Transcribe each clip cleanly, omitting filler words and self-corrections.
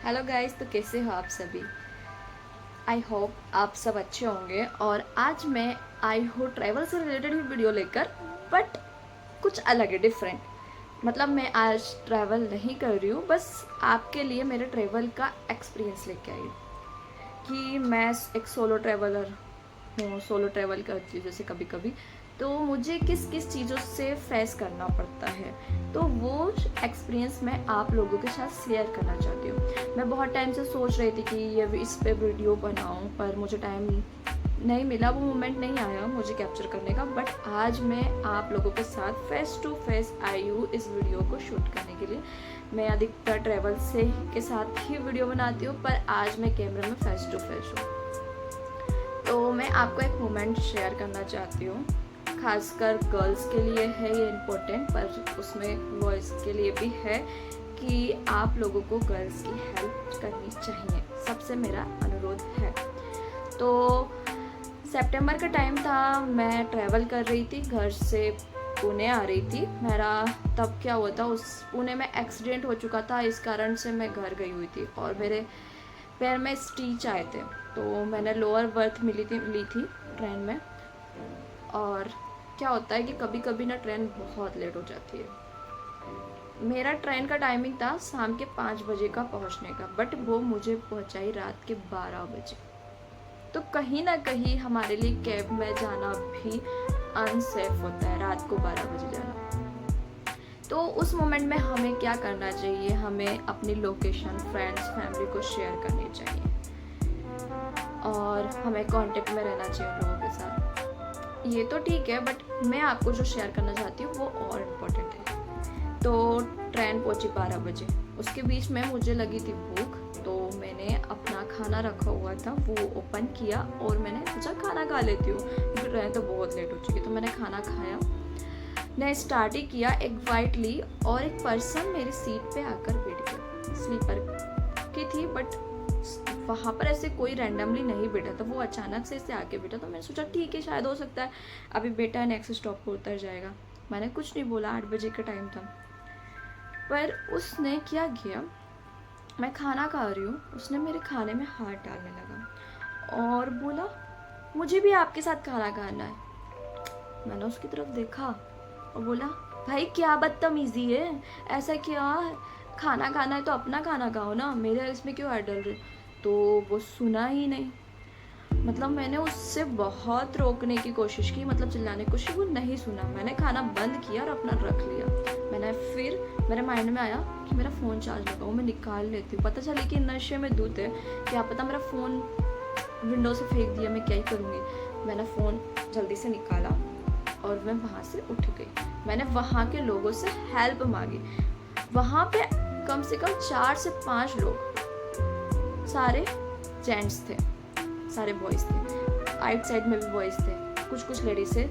Hello guys, तो कैसे हो आप सभी। आई होप आप सब अच्छे होंगे। और आज मैं आई हो ट्रैवल से रिलेटेड ही वीडियो लेकर, बट कुछ अलग है, डिफरेंट। मतलब मैं आज ट्रैवल नहीं कर रही हूँ, बस आपके लिए मेरे ट्रैवल का एक्सपीरियंस लेके आई हूँ कि मैं एक सोलो ट्रैवलर हूँ, सोलो ट्रैवल करती हूँ जैसे कभी कभी। तो मुझे किस किस चीज़ों से फेस करना पड़ता है, तो वो एक्सपीरियंस मैं आप लोगों के साथ शेयर करना चाहती हूँ। मैं बहुत टाइम से सोच रही थी कि ये इस पे वीडियो बनाऊँ, पर मुझे टाइम नहीं मिला, वो मोमेंट नहीं आया मुझे कैप्चर करने का। बट आज मैं आप लोगों के साथ फेस टू फेस आई हूँ इस वीडियो को शूट करने के लिए। मैं अधिकतर ट्रैवल से के साथ ही वीडियो बनाती हूँ, पर आज मैं कैमरे में फेस टू फेस हूँ। तो मैं आपको एक मोमेंट शेयर करना चाहती हूँ, खासकर गर्ल्स के लिए है ये इम्पोर्टेंट, पर उसमें बॉयज़ के लिए भी है कि आप लोगों को गर्ल्स की हेल्प करनी चाहिए, सबसे मेरा अनुरोध है। तो सितंबर का टाइम था, मैं ट्रैवल कर रही थी, घर से पुणे आ रही थी। मेरा तब क्या हुआ था, उस पुणे में एक्सीडेंट हो चुका था, इस कारण से मैं घर गई हुई थी और मेरे पैर में स्टिच आए थे। तो मैंने लोअर बर्थ ली थी ट्रेन में। और क्या होता है कि कभी कभी ना ट्रेन बहुत लेट हो जाती है। मेरा ट्रेन का टाइमिंग था शाम के 5 बजे का पहुंचने का, बट वो मुझे पहुंचाई रात के 12 बजे। तो कहीं ना कहीं हमारे लिए कैब में जाना भी अनसेफ होता है, रात को 12 बजे जाना। तो उस मोमेंट में हमें क्या करना चाहिए, हमें अपनी लोकेशन फ्रेंड्स फैमिली को शेयर करनी चाहिए और हमें कांटेक्ट में रहना चाहिए उन लोगों के साथ। ये तो ठीक है, बट मैं आपको जो शेयर करना चाहती हूँ वो और इम्पोर्टेंट है। तो ट्रेन पहुंची 12 बजे, उसके बीच में मुझे लगी थी भूख, तो मैंने अपना खाना रखा हुआ था वो ओपन किया और मैंने सोचा खाना खा लेती हूँ क्योंकि ट्रेन तो बहुत लेट हो चुकी। तो मैंने खाना खाया, मैं स्टार्ट ही किया, एक बाइट ली और एक पर्सन मेरी सीट पे आकर बैठ गया। स्लीपर की थी, बट वहाँ पर ऐसे कोई रैंडमली नहीं बैठा था, वो अचानक से ऐसे आके बैठा। तो मैंने सोचा ठीक है, शायद हो सकता है अभी बेटा है, नेक्स्ट स्टॉप पर उतर जाएगा। मैंने कुछ नहीं बोला, 8 बजे का टाइम था। पर उसने क्या किया, मैं खाना खा रही हूँ, उसने मेरे खाने में हाथ डालने लगा और बोला मुझे भी आपके साथ खाना खाना है। मैंने उसकी तरफ देखा और बोला भाई क्या बदतमीजी है, ऐसा क्या है, खाना खाना है तो अपना खाना खाओ ना, मेरे इसमें क्यों हाथ डाल रहे। तो वो सुना ही नहीं। मतलब मैंने उससे बहुत रोकने की कोशिश की, मतलब चिल्लाने की कोशिश, वो नहीं सुना। मैंने खाना बंद किया और अपना रख लिया। मैंने फिर मेरे माइंड में आया कि मेरा फ़ोन चार्ज लगा, वो मैं निकाल लेती हूँ। पता चले कि नशे में धुत है, क्या पता मेरा फ़ोन विंडो से फेंक दिया, मैं क्या ही करूँगी। मैंने फ़ोन जल्दी से निकाला और मैं वहाँ से उठ गई। मैंने वहाँ के लोगों से हेल्प मांगी। वहाँ पे कम से कम 4 से 5 लोग, सारे जेंट्स थे, सारे बॉयज़ थे, आइट साइड में भी बॉयज़ थे, कुछ कुछ लेडीज़ थे,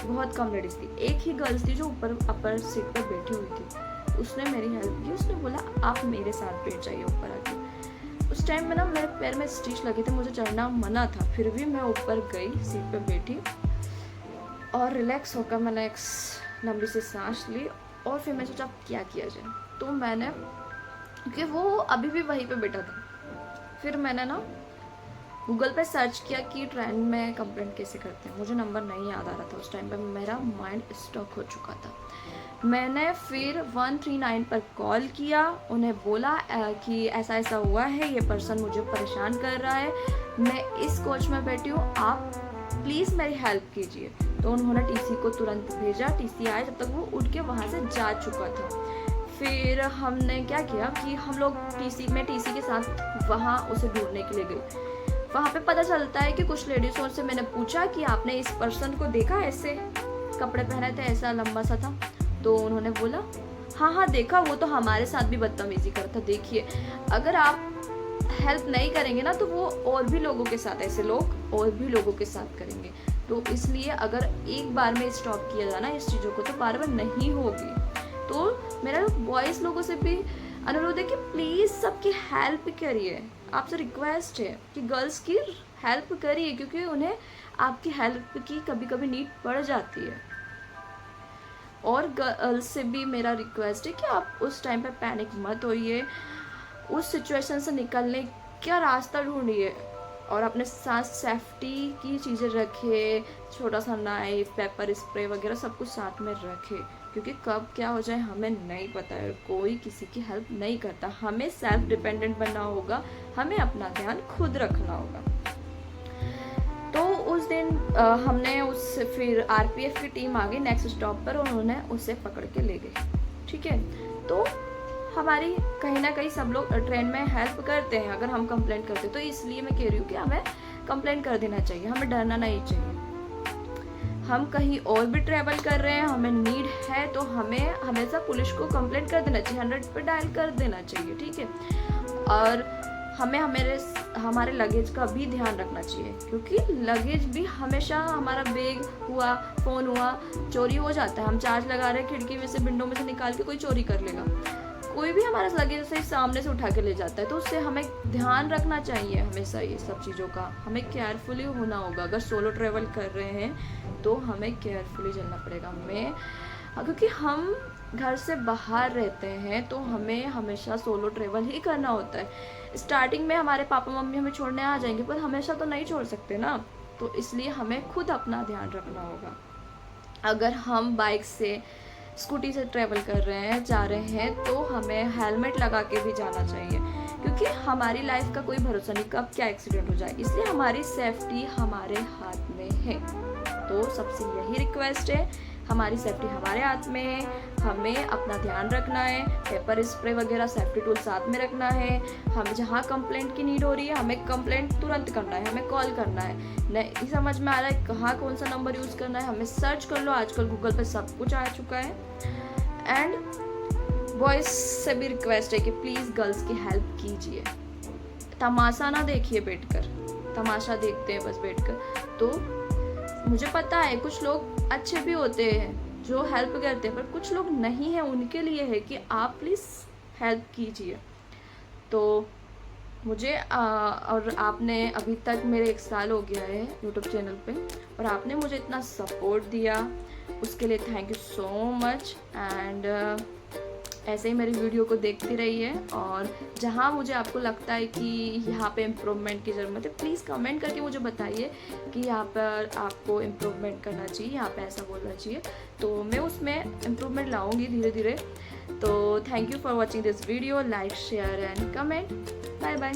बहुत कम लेडीज़ थी। एक ही गर्ल्स थी जो ऊपर अपर सीट पर बैठी हुई थी। उसने मेरी हेल्प की, उसने बोला आप मेरे साथ बैठ जाइए ऊपर आके। उस टाइम में ना मेरे पैर में स्टिच लगे थे, मुझे चढ़ना मना था, फिर भी मैं ऊपर गई, सीट पर बैठी और रिलैक्स होकर मैंने एक लंबी सी सांस ली। और फिर मैं सोचा क्या किया जाए। तो मैंने, क्योंकि वो अभी भी वहीं पे बैठा था, फिर मैंने ना गूगल पे सर्च किया कि ट्रेन में कंप्लेंट कैसे करते हैं। मुझे नंबर नहीं याद आ रहा था उस टाइम पे, मेरा माइंड स्टॉक हो चुका था। मैंने फिर 139 पर कॉल किया, उन्हें बोला कि ऐसा ऐसा हुआ है, ये पर्सन मुझे परेशान कर रहा है, मैं इस कोच में बैठी हूँ, आप प्लीज़ मेरी हेल्प कीजिए। तो उन्होंने टीसी को तुरंत भेजा, टीसी आया, जब तक वो उठ के वहाँ से जा चुका था। फिर हमने क्या किया कि हम लोग टीसी के साथ वहाँ उसे ढूंढने के लिए गए। वहाँ पे पता चलता है कि कुछ लेडीज़ों से मैंने पूछा कि आपने इस पर्सन को देखा, ऐसे कपड़े पहने थे, ऐसा लंबा सा था। तो उन्होंने बोला हाँ हाँ देखा, वो तो हमारे साथ भी बदतमीजी कर था। देखिए अगर आप हेल्प नहीं करेंगे ना तो वो और भी लोगों के साथ, ऐसे लोग और भी लोगों के साथ करेंगे। तो इसलिए अगर एक बार में स्टॉप किया जाए ना इस चीज़ों को तो बार बार नहीं होगी। तो मेरा बॉयज़ लोगों से भी अनुरोध है कि प्लीज़ सबकी हेल्प करिए, आपसे रिक्वेस्ट है कि गर्ल्स की हेल्प करिए, क्योंकि उन्हें आपकी हेल्प की कभी कभी नीड पड़ जाती है। और गर्ल्स से भी मेरा रिक्वेस्ट है कि आप उस टाइम पे पैनिक मत होइए, उस सिचुएशन से निकलने का रास्ता ढूंढिए और अपने साथ सेफ्टी की चीज़ें रखे, छोटा सा नाइफ, पेपर स्प्रे वगैरह सब कुछ साथ में रखे, क्योंकि कब क्या हो जाए हमें नहीं पता है। कोई किसी की हेल्प नहीं करता, हमें सेल्फ डिपेंडेंट बनना होगा, हमें अपना ध्यान खुद रखना होगा। तो उस दिन हमने उस फिर आरपीएफ की टीम आ गई नेक्स्ट स्टॉप पर और उन्होंने उसे पकड़ के ले गए। ठीक है, तो हमारी कहीं ना कहीं सब लोग ट्रेन में हेल्प करते हैं अगर हम कंप्लेंट करते हैं, तो इसलिए मैं कह रही हूँ कि हमें कंप्लेंट कर देना चाहिए, हमें डरना नहीं चाहिए। हम कहीं और भी ट्रैवल कर रहे हैं, हमें नीड है, तो हमें हमेशा पुलिस को कंप्लेंट कर देना चाहिए, 100 पे डायल कर देना चाहिए। ठीक है, और हमें हमारे लगेज का भी ध्यान रखना चाहिए, क्योंकि लगेज भी हमेशा, हमारा बैग हुआ, फ़ोन हुआ, चोरी हो जाता है। हम चार्ज लगा रहे हैं, खिड़की में से, विंडो में से निकाल के कोई चोरी कर लेगा, कोई भी हमारा लगेज से सामने से उठा के ले जाता है। तो उससे हमें ध्यान रखना चाहिए हमेशा, ये सब चीज़ों का हमें केयरफुली होना होगा। अगर सोलो ट्रैवल कर रहे हैं तो हमें केयरफुली चलना पड़ेगा, क्योंकि हम घर से बाहर रहते हैं तो हमें हमेशा सोलो ट्रैवल ही करना होता है। स्टार्टिंग में हमारे पापा मम्मी हमें छोड़ने आ जाएंगे, पर हमेशा तो नहीं छोड़ सकते ना, तो इसलिए हमें खुद अपना ध्यान रखना होगा। अगर हम बाइक से, स्कूटी से ट्रैवल कर रहे हैं, जा रहे हैं, तो हमें हेलमेट लगा के भी जाना चाहिए, क्योंकि हमारी लाइफ का कोई भरोसा नहीं कब क्या एक्सीडेंट हो जाए, इसलिए हमारी सेफ्टी हमारे हाथ में है। तो सबसे यही रिक्वेस्ट है, हमारी सेफ्टी हमारे हाथ में है, हमें अपना ध्यान रखना है, पेपर स्प्रे वगैरह सेफ्टी टूल साथ में रखना है। हम जहाँ कंप्लेंट की नीड हो रही है, हमें कंप्लेंट तुरंत करना है, हमें कॉल करना है। नहीं समझ में आ रहा है कहाँ कौन सा नंबर यूज़ करना है, हमें सर्च कर लो, आजकल गूगल पे सब कुछ आ चुका है। एंड बॉयज़ से भी रिक्वेस्ट है कि प्लीज़ गर्ल्स की हेल्प कीजिए, तमाशा ना देखिए बैठकर, तमाशा देखते हैं बस बैठकर। तो मुझे पता है कुछ लोग अच्छे भी होते हैं जो हेल्प करते हैं, पर कुछ लोग नहीं हैं, उनके लिए है कि आप प्लीज़ हेल्प कीजिए। तो मुझे और आपने अभी तक, मेरे 1 साल हो गया है यूट्यूब चैनल पे, और आपने मुझे इतना सपोर्ट दिया, उसके लिए thank you so much. And ऐसे ही मेरी वीडियो को देखती रहिए, और जहाँ मुझे आपको लगता है कि यहाँ पे इम्प्रूवमेंट की ज़रूरत है, प्लीज़ कमेंट करके मुझे बताइए कि यहाँ पर आपको इम्प्रूवमेंट करना चाहिए, यहाँ पे ऐसा बोलना चाहिए, तो मैं उसमें इम्प्रूवमेंट लाऊंगी धीरे धीरे। तो thank you for watching this video, like, share and comment. Bye bye.